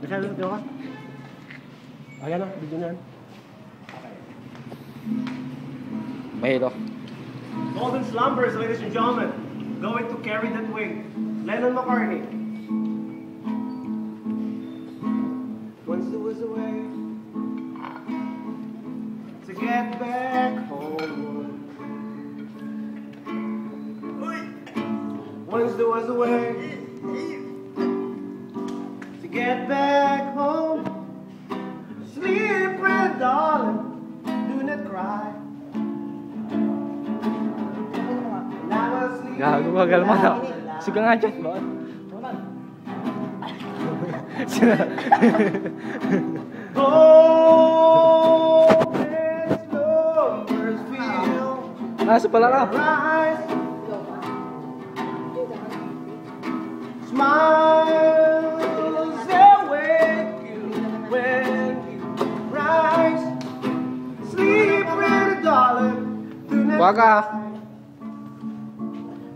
Masyado ka? Ayan na, video na yan. Mahilo. Golden Slumbers, ladies and gentlemen. Going to carry that weight. Lennon McCartney. Once there was a way to get back home. Once there was a way to get back home. Sleep, pretty darling, do not cry. Gago ka galma na. Suga nga dyan. Bakit? Nasa pala ka. Smiles awake you when you rise. Sleep, pretty darling, do not Waga.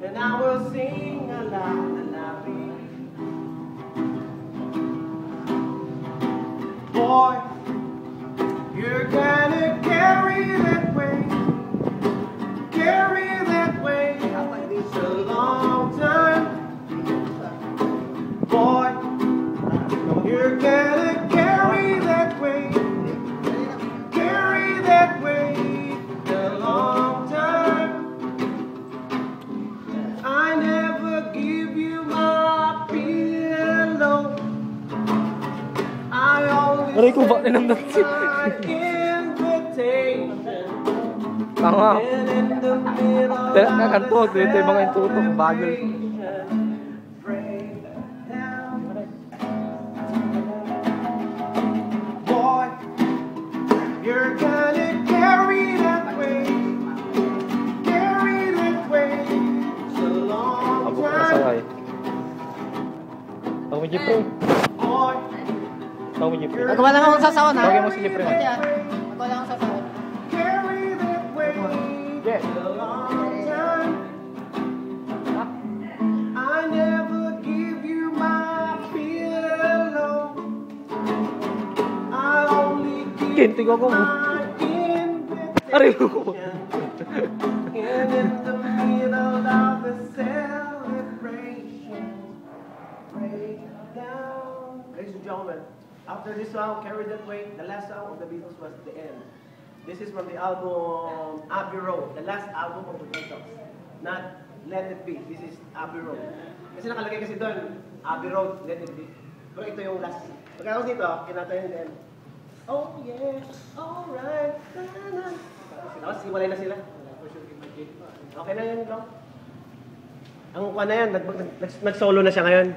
and I will sing a lullaby. Boy, you're gonna carry that weight, it's a long time. Boy, you're gonna carry that weight a long time. I never give you my pillow. I always Aray ko, bakit nang send my invitation. Tama. And in the middle Tela nga kanto, of dito yung mga intutok, bagal. break down. Boy, you're gonna carry that weight so long Abok na time. sakay. Tawag mo Jeffrey. Boy, Tawag mo Jeffrey. Nagawa lang akong sasawan ha. Tawagin mo si Jeffrey. Nagawa lang akong sasawan. carry that weight a long time. I never give you my pillow. I only give Kinti ko ako. my invitation. Aray ko. And in the middle of the celebration, break down. Ladies and gentlemen, after this song, Carry That Weight, the last song of the Beatles was The End. This is from the album Abbey Road, the last album of the Beatles. Not Let It Be, this is Abbey Road. Kasi nakalagay kasi doon, Abbey Road, Let It Be. Pero ito yung last. Pagkatapos dito, kinata yung The End. Oh yeah, alright. Tapos hiwalay na sila. Okay na yun, bro. Ang kuha na yan, nag-solo na siya ngayon.